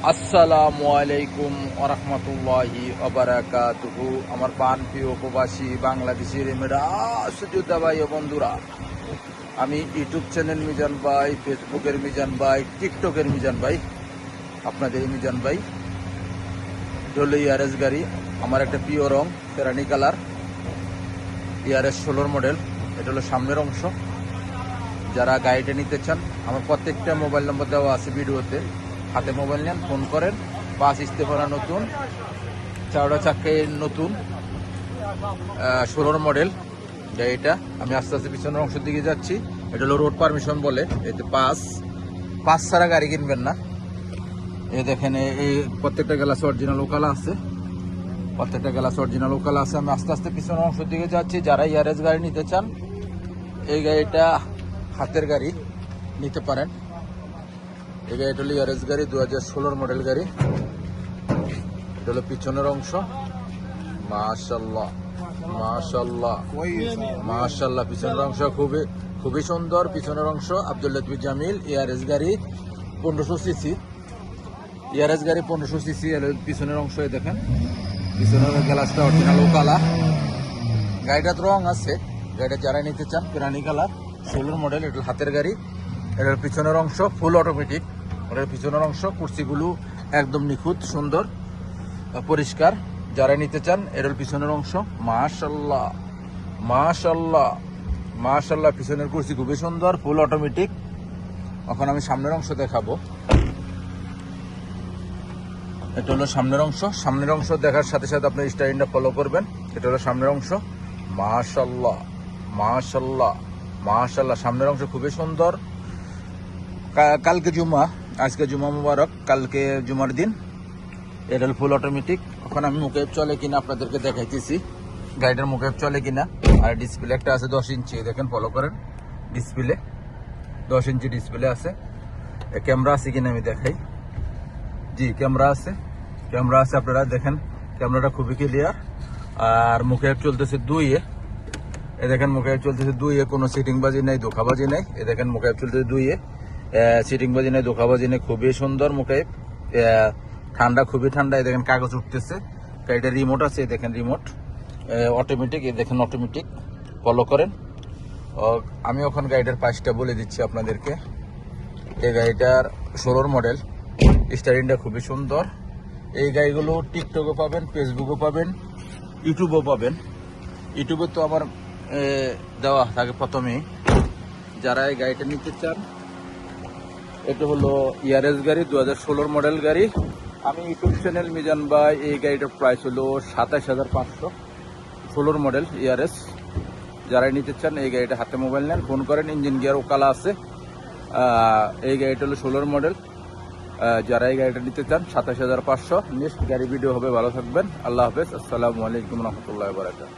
আসসালামু আলাইকুম ওরহমতুল্লাহি ওবারাকাতুহু। আমার প্রাণ প্রিয় প্রবাসী বাংলাদেশি রেমেরা সুযোদ্ধা ভাই ও বন্ধুরা, আমি ইউটিউব চ্যানেল মিজান ভাই, ফেসবুকের মিজান ভাই, টিকটকের মিজান ভাই, আপনাদের মিজান ভাই। এটা হলো ইয়ারএস গাড়ি, আমার একটা প্রিয় রং ফেরানি কালার, ইয়ারএস 16 মডেল। এটা হলো সামনের অংশ। যারা গাড়িটা নিতে চান, আমার প্রত্যেকটা মোবাইল নম্বর দেওয়া আছে ভিডিওতে। হাতে মোবাইল নেন, ফোন করেন। বাস ইস্তেফারা নতুন, চারটা চাক্কায় নতুন, 16 মডেল গাড়িটা। আমি আস্তে আস্তে পিছনের অংশের দিকে যাচ্ছি। এটা হলো রোড পারমিশন বলে, এতে পাস ছাড়া গাড়ি কিনবেন না। এই দেখেন, এই প্রত্যেকটা গ্লাস অরিজিনাল ওকালা আছে, প্রত্যেকটা গ্লাস অরিজিনাল ওকালা আছে। আমি আস্তে আস্তে পিছনের অংশের দিকে যাচ্ছি। যারা ইয়ারেজ গাড়ি নিতে চান, এই গাড়িটা হাতের গাড়ি নিতে পারেন। এই গাড়িটা হলো ইয়ারেজ গাড়ি, 2016 মডেল গাড়ি। এটা হলো পিছনের অংশ। মাশাআল্লাহ মাশাআল্লাহ মাশাআল্লাহ, পিছনের অংশ খুবই সুন্দর। পিছনের অংশ আব্দুল লতিফ জামিল, ইয়ারেজ গাড়ি 1500 সিসি, ইয়ারেজ গাড়ি 1500 সিসি। পিছনের অংশ দেখেন, পিছনের গ্লাসটা অরিজিনাল কালা। গাড়িটার রং আছে। গাড়িটা যারা নিতে চান, পিরানি কালার, 16 মডেল। এটা হাতের গাড়ি। এটার পিছনের অংশ ফুল অটোমেটিক। এটার পিছনের অংশ, কুর্সিগুলো একদম নিখুঁত, সুন্দর, পরিষ্কার। যারা নিতে চান, এটার পিছনের অংশ মাশাআল্লাহ মাশাআল্লাহ মাশাআল্লাহ, পিছনের কুর্সি খুবই সুন্দর, ফুল অটোমেটিক। এখন আমি সামনের অংশ দেখাবো। এটা হলো সামনের অংশ। সামনের অংশ দেখার সাথে সাথে আপনি স্টাইলটা ফলো করবেন। এটা হলো সামনের অংশ। মাশাআল্লাহ মাশাআল্লাহ মাশাআল্লাহ, সামনের অংশ খুবই সুন্দর। কালকে জুমা, আজকে জুমা মুবারক, কালকে জুমার দিন। এটা ফুল অটোমেটিক। এখন আমি মুকেব চলে কিনা আপনাদেরকে দেখাইতেছি, গাড়িটার মুকেব চলে কিনা। আর ডিসপ্লে একটা আছে 10 ইঞ্চি, দেখেন, ফলো করেন। ডিসপ্লে 10 ইঞ্চি ডিসপ্লে আছে। ক্যামেরা আছে কিনা আমি দেখাই। জি, ক্যামেরা আছে, ক্যামেরা আছে। আপনারা দেখেন, ক্যামেরাটা খুবই ক্লিয়ার। আর মুকেব চলতেছে 2-এ। এ দেখেন, মুকেব চলতেছে 2-এ, কোনো সিটিং বাজি নেই, ধোকাবাজি নেই। এ দেখেন, মুকেব চলতেছে 2-এ, সিটিং বাজি নেই, ধোকাবাজি নেই, খুবই সুন্দর মুকেব। ঠান্ডা, খুবই ঠান্ডা। এই দেখেন, কাগজ উঠতেছে। গাড়িটা রিমোট আছে, এই দেখেন রিমোট, অটোমেটিক। এই দেখেন অটোমেটিক, ফলো করেন। আমি এখন গাড়িটার প্রাইসটা বলে দিচ্ছি আপনাদেরকে। এই গাড়িটার 16 মডেল, স্টারিংটা খুবই সুন্দর। এই গাড়িগুলো টিকটকও পাবেন, ফেসবুকও পাবেন, ইউটিউবও পাবেন। ইউটিউবে তো আমার দেওয়া থাকে প্রথমেই। যারা এই গাড়িটা নিতে চান, এটা হলো ইয়ারেস গাড়ি, 2016 মডেল গাড়ি। আমি ইউটিউব চ্যানেল মিজান ভাই। এই গাড়িটার প্রাইস হলো 27,500, 16 মডেল ইয়ারেস। যারাই নিতে চান, এই গাড়িটা হাতে মোবাইল নেন, ফোন করেন। ইঞ্জিন গিয়ার ওকালা আছে। এই গাড়িটা হলো 16 মডেল। যারা এই গাড়িটা নিতে চান, 27,500। নেক্সট গাড়ি ভিডিও হবে। ভালো থাকবেন, আল্লাহ হাফেজ, আসসালামু আলাইকুম রহমতুল্লাহ বারাকাতুহু।